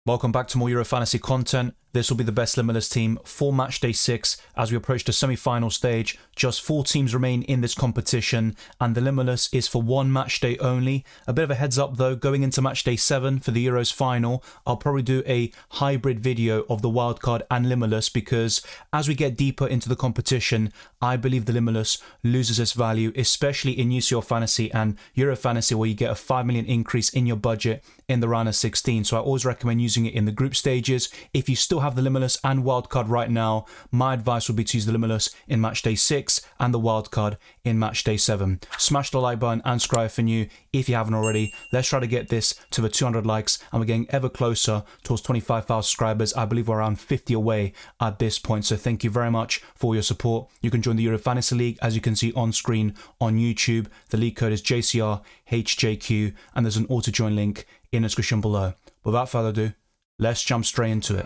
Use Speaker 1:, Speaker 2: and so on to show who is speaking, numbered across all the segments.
Speaker 1: Welcome back to more Euro Fantasy content. This will be the best Limitless team for Matchday 6 as we approach the semi-final stage. Just 4 teams remain in this competition and the Limitless is for one matchday only. A bit of a heads up though, going into Matchday 7 for the Euros final, I'll probably do a hybrid video of the wildcard and Limitless because as we get deeper into the competition, I believe the Limitless loses its value, especially in UCL Fantasy and Euro Fantasy where you get a 5 million increase in your budget in the round of 16. So I always recommend using it in the group stages. If you still have the Limitless and wildcard right now, my advice would be to use the Limitless in Matchday 6 and the wildcard in Matchday 7. Smash the like button and subscribe for new if you haven't already. Let's try to get this to the 200 likes and we're getting ever closer towards 25,000 subscribers. I believe we're around 50 away at this point, so thank you very much for your support. You can join the Euro Fantasy League as you can see on screen on YouTube. The league code is JCRHjQ and there's an auto join link in the description below. Without further ado, let's jump straight into it.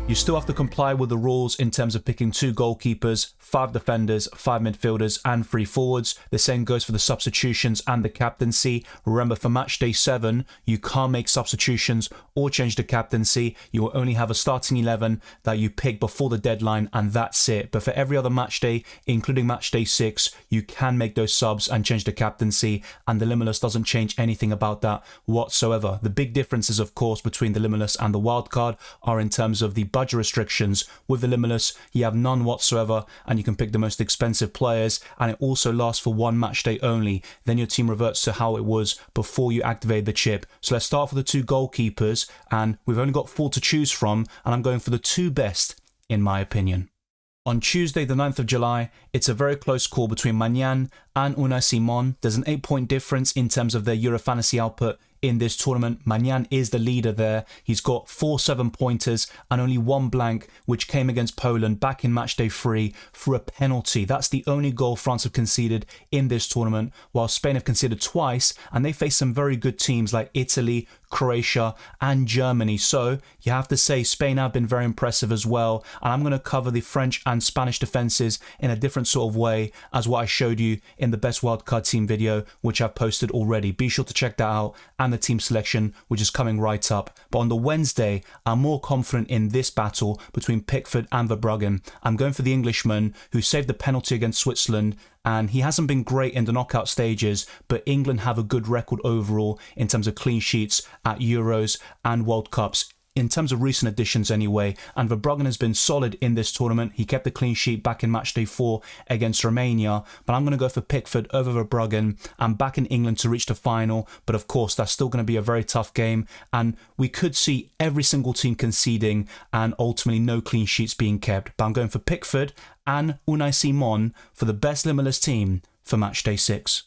Speaker 1: You still have to comply with the rules in terms of picking 2 goalkeepers, 5 defenders, 5 midfielders and 3 forwards. The same goes for the substitutions and the captaincy. Remember, for Matchday 7, you can't make substitutions or change the captaincy. You will only have a starting 11 that you pick before the deadline and that's it. But for every other matchday, including Matchday 6, you can make those subs and change the captaincy and the Limitless doesn't change anything about that whatsoever. The big differences, of course, between the Limitless and the wildcard are in terms of the budget restrictions. With the Limitless, you have none whatsoever and you can pick the most expensive players and it also lasts for one match day only. Then your team reverts to how it was before you activate the chip. So let's start for the 2 goalkeepers and we've only got 4 to choose from and I'm going for the 2 best in my opinion. On Tuesday, the 9th of July, it's a very close call between Maignan and Unai Simon. There's an 8-point difference in terms of their Euro Fantasy output in this tournament. Maignan is the leader there. He's got 4 7-pointers and only 1 blank, which came against Poland back in Matchday 3 for a penalty. That's the only goal France have conceded in this tournament, while Spain have conceded twice, and they face some very good teams like Italy, Croatia and Germany. So you have to say Spain have been very impressive as well. And I'm going to cover the French and Spanish defenses in a different sort of way as what I showed you in the best wildcard team video, which I've posted already. Be sure to check that out and the team selection, which is coming right up. But on the Wednesday, I'm more confident in this battle between Pickford and Verbruggen. I'm going for the Englishman who saved the penalty against Switzerland, and he hasn't been great in the knockout stages, but England have a good record overall in terms of clean sheets at Euros and World Cups. In terms of recent additions anyway, and Verbruggen has been solid in this tournament. He kept the clean sheet back in Matchday 4 against Romania, but I'm going to go for Pickford over Verbruggen. I'm back in England to reach the final, but of course that's still going to be a very tough game, and we could see every single team conceding and ultimately no clean sheets being kept. But I'm going for Pickford and Unai Simon for the best Limitless team for Matchday 6.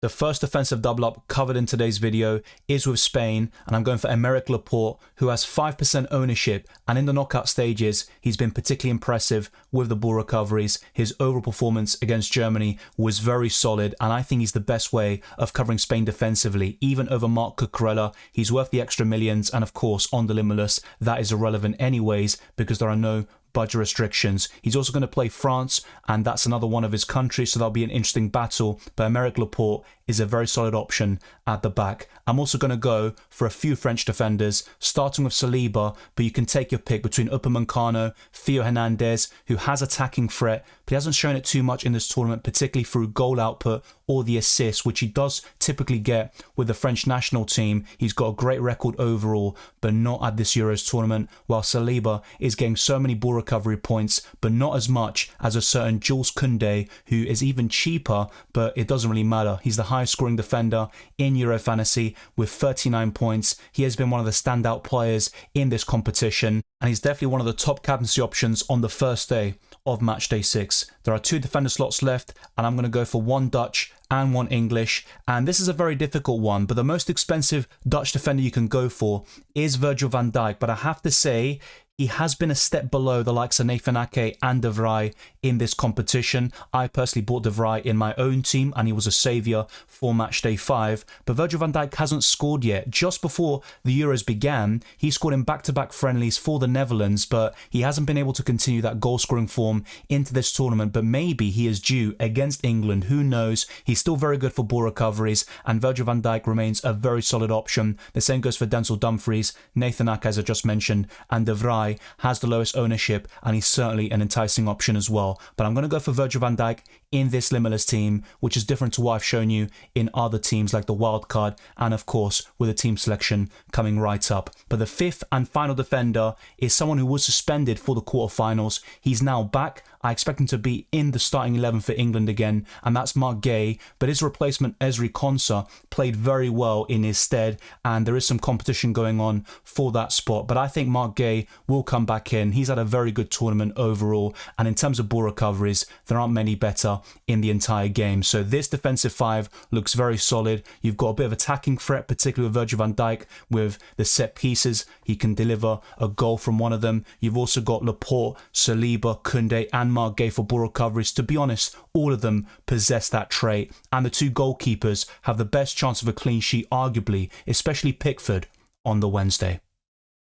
Speaker 1: The first defensive double up covered in today's video is with Spain, and I'm going for Aymeric Laporte, who has 5% ownership, and in the knockout stages he's been particularly impressive with the ball recoveries. His overall performance against Germany was very solid, and I think he's the best way of covering Spain defensively, even over Marc Cucurella. He's worth the extra millions, and of course on the Limitless that is irrelevant anyways because there are no budget restrictions. He's also going to play France, and that's another one of his countries, so that'll be an interesting battle. But Aymeric Laporte is a very solid option at the back. I'm also going to go for a few French defenders, starting with Saliba, but you can take your pick between Upamecano, Theo Hernandez, who has attacking threat, but he hasn't shown it too much in this tournament, particularly through goal output or the assists, which he does typically get with the French national team. He's got a great record overall, but not at this Euros tournament, while Saliba is getting so many ball recovery points, but not as much as a certain Jules Koundé, who is even cheaper, but it doesn't really matter. He's the highest scoring defender in Euro Fantasy with 39 points. He has been one of the standout players in this competition, and he's definitely one of the top captaincy options on the first day of Matchday 6. There are 2 defender slots left, and I'm going to go for 1 Dutch and 1 English, and this is a very difficult one, but the most expensive Dutch defender you can go for is Virgil van Dijk, but I have to say he has been a step below the likes of Nathan Ake and De Vrij in this competition. I personally bought De Vrij in my own team and he was a saviour for matchday 5. But Virgil van Dijk hasn't scored yet. Just before the Euros began, he scored in back-to-back friendlies for the Netherlands, but he hasn't been able to continue that goal-scoring form into this tournament. But maybe he is due against England. Who knows? He's still very good for ball recoveries, and Virgil van Dijk remains a very solid option. The same goes for Denzel Dumfries, Nathan Ake, as I just mentioned, and De Vrij has the lowest ownership, and he's certainly an enticing option as well. But I'm going to go for Virgil van Dijk in this Limitless team, which is different to what I've shown you in other teams like the wildcard, and of course with a team selection coming right up. But the fifth and final defender is someone who was suspended for the quarterfinals. He's now back. I expect him to be in the starting 11 for England again, and that's Marc Guéhi, but his replacement Ezri Konsa played very well in his stead, and there is some competition going on for that spot. But I think Marc Guéhi will come back in. He's had a very good tournament overall, and in terms of ball recoveries, there aren't many better in the entire game. So this defensive 5 looks very solid. You've got a bit of attacking threat, particularly with Virgil van Dijk with the set pieces. He can deliver a goal from one of them. You've also got Laporte, Saliba, Koundé and Marc Guéhi for ball recoveries. To be honest, all of them possess that trait, and the two goalkeepers have the best chance of a clean sheet arguably, especially Pickford on the Wednesday.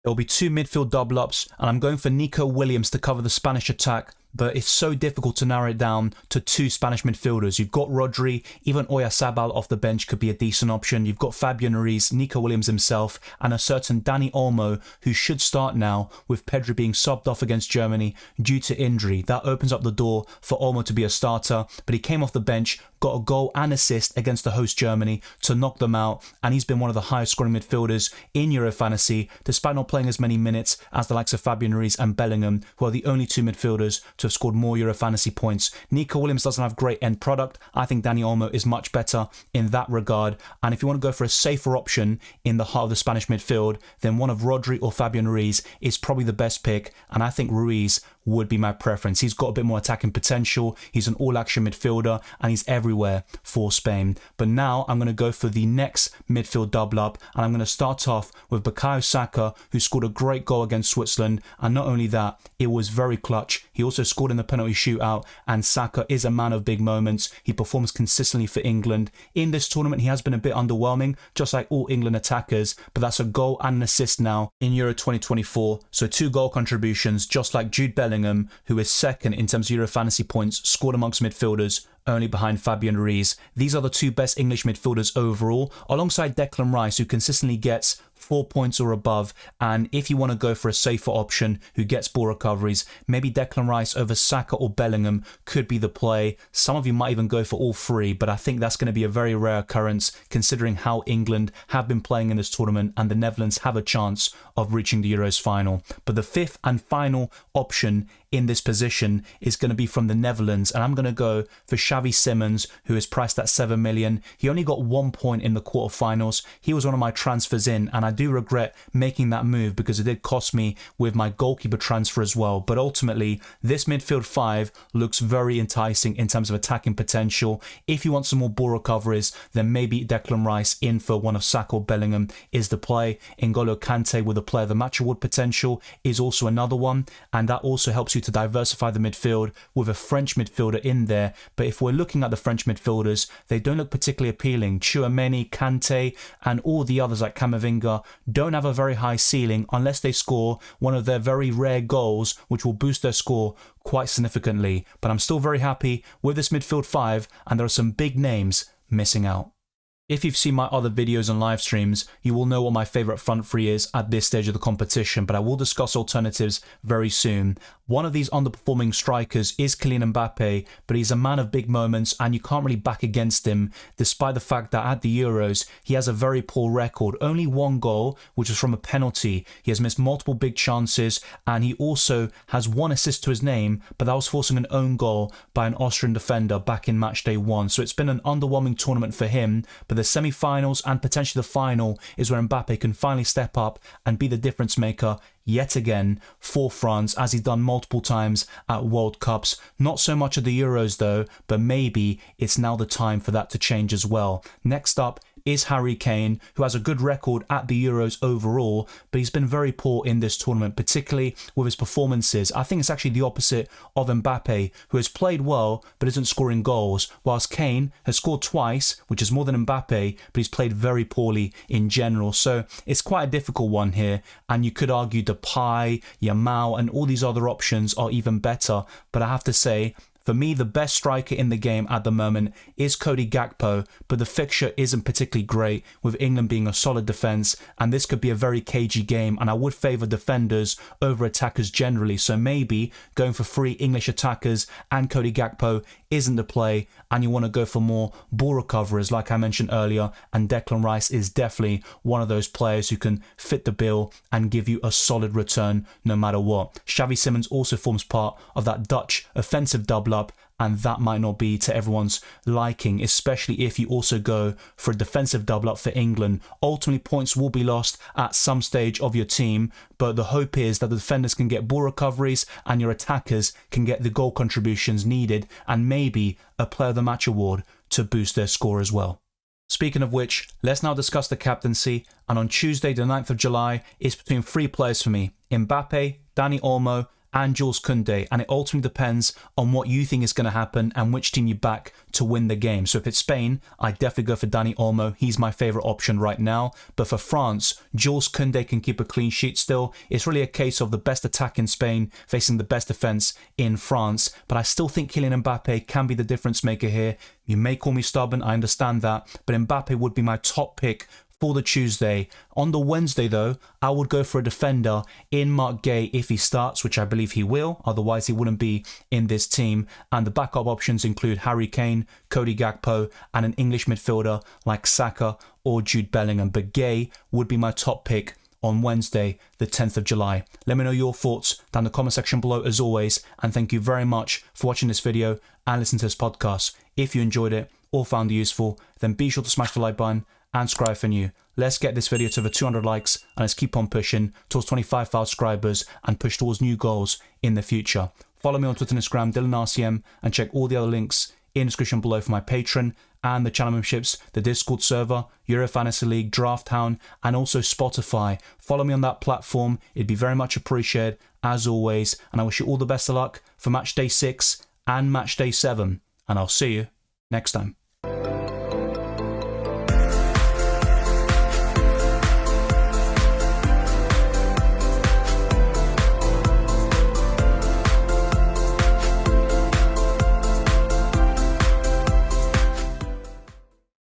Speaker 1: There will be 2 midfield double-ups, and I'm going for Nico Williams to cover the Spanish attack, but it's so difficult to narrow it down to 2 Spanish midfielders. You've got Rodri, even Oyarzabal off the bench could be a decent option. You've got Fabian Ruiz, Nico Williams himself, and a certain Dani Olmo who should start now, with Pedri being subbed off against Germany due to injury. That opens up the door for Olmo to be a starter, but he came off the bench, got a goal and assist against the host Germany to knock them out, and he's been one of the highest scoring midfielders in Euro Fantasy, despite not playing as many minutes as the likes of Fabian Ruiz and Bellingham, who are the only 2 midfielders to have scored more Euro Fantasy points. Nico Williams doesn't have great end product. I think Dani Olmo is much better in that regard, and if you want to go for a safer option in the heart of the Spanish midfield, then one of Rodri or Fabian Ruiz is probably the best pick, and I think Ruiz would be my preference. He's got a bit more attacking potential, he's an all-action midfielder, and he's everywhere for Spain. But now I'm going to go for the next midfield double-up, and I'm going to start off with Bukayo Saka, who scored a great goal against Switzerland, and not only that, it was very clutch. He also scored in the penalty shootout, and Saka is a man of big moments. He performs consistently for England. In this tournament, he has been a bit underwhelming, just like all England attackers, but that's a goal and an assist now in Euro 2024, so 2 goal contributions, just like Jude Bellingham, who is second in terms of Euro Fantasy points scored amongst midfielders, only behind Fabian Ruiz. These are the 2 best English midfielders overall, alongside Declan Rice, who consistently gets 4 points or above. And if you want to go for a safer option who gets ball recoveries, maybe Declan Rice over Saka or Bellingham could be the play. Some of you might even go for all 3, but I think that's going to be a very rare occurrence considering how England have been playing in this tournament and the Netherlands have a chance of reaching the Euros final. But the 5th and final option in this position is going to be from the Netherlands, and I'm going to go for Xavi Simons, who is priced at 7 million. He only got 1 point in the quarterfinals. He was one of my transfers in, and I do regret making that move because it did cost me with my goalkeeper transfer as well. But ultimately, this midfield 5 looks very enticing in terms of attacking potential. If you want some more ball recoveries, then maybe Declan Rice in for one of Saka or Bellingham is the play. N'Golo Kante with a player of the match award potential is also another one, and that also helps you to diversify the midfield with a French midfielder in there. But if we're looking at the French midfielders, they don't look particularly appealing. Tchouaméni, Kante and all the others like Camavinga don't have a very high ceiling unless they score one of their very rare goals, which will boost their score quite significantly. But I'm still very happy with this midfield 5, and there are some big names missing out. If you've seen my other videos and live streams, you will know what my favourite front 3 is at this stage of the competition, but I will discuss alternatives very soon. One of these underperforming strikers is Kylian Mbappe, but he's a man of big moments and you can't really back against him, despite the fact that at the Euros, he has a very poor record. Only 1 goal, which was from a penalty. He has missed multiple big chances, and he also has 1 assist to his name, but that was forcing an own goal by an Austrian defender back in matchday 1. So it's been an underwhelming tournament for him, but the semi-finals and potentially the final is where Mbappe can finally step up and be the difference maker yet again for France, as he's done multiple times at World Cups. Not so much at the Euros though, but maybe it's now the time for that to change as well. Next up is Harry Kane, who has a good record at the Euros overall, but he's been very poor in this tournament, particularly with his performances. I think it's actually the opposite of Mbappe, who has played well but isn't scoring goals, whilst Kane has scored twice, which is more than Mbappe, but he's played very poorly in general. So it's quite a difficult one here, and you could argue Depay, Yamal, and all these other options are even better, but I have to say, for me, the best striker in the game at the moment is Cody Gakpo, but the fixture isn't particularly great, with England being a solid defence, and this could be a very cagey game, and I would favour defenders over attackers generally, so maybe going for 3 English attackers and Cody Gakpo isn't the play, and you want to go for more ball recoverers like I mentioned earlier, and Declan Rice is definitely one of those players who can fit the bill and give you a solid return no matter what. Xavi Simons also forms part of that Dutch offensive double up, and that might not be to everyone's liking, especially if you also go for a defensive double up for England. Ultimately, points will be lost at some stage of your team, but the hope is that the defenders can get ball recoveries and your attackers can get the goal contributions needed, and maybe a player of the match award to boost their score as well. Speaking of which, let's now discuss the captaincy, and on Tuesday the 9th of July it's between 3 players for me: Mbappe, Dani Olmo and Jules Koundé, and it ultimately depends on what you think is going to happen and which team you back to win the game. So if it's Spain, I definitely go for Dani Olmo. He's my favourite option right now. But for France, Jules Koundé can keep a clean sheet still. It's really a case of the best attack in Spain facing the best defence in France. But I still think Kylian Mbappe can be the difference maker here. You may call me stubborn, I understand that, but Mbappe would be my top pick for the Tuesday. On the Wednesday though, I would go for a defender in Marc Guéhi if he starts, which I believe he will, otherwise he wouldn't be in this team. And the backup options include Harry Kane, Cody Gakpo, and an English midfielder like Saka or Jude Bellingham. But Guéhi would be my top pick on Wednesday, the 10th of July. Let me know your thoughts down in the comment section below as always, and thank you very much for watching this video and listening to this podcast. If you enjoyed it or found it useful, then be sure to smash the like button and subscribe for new. Let's get this video to over 200 likes and let's keep on pushing towards 25,000 subscribers and push towards new goals in the future. Follow me on Twitter and Instagram, DylanRCM, and check all the other links in the description below for my Patreon and the channel memberships, the Discord server, Euro Fantasy League, Draft Town, and also Spotify. Follow me on that platform. It'd be very much appreciated as always, and I wish you all the best of luck for Matchday 6 and Matchday 7, and I'll see you next time.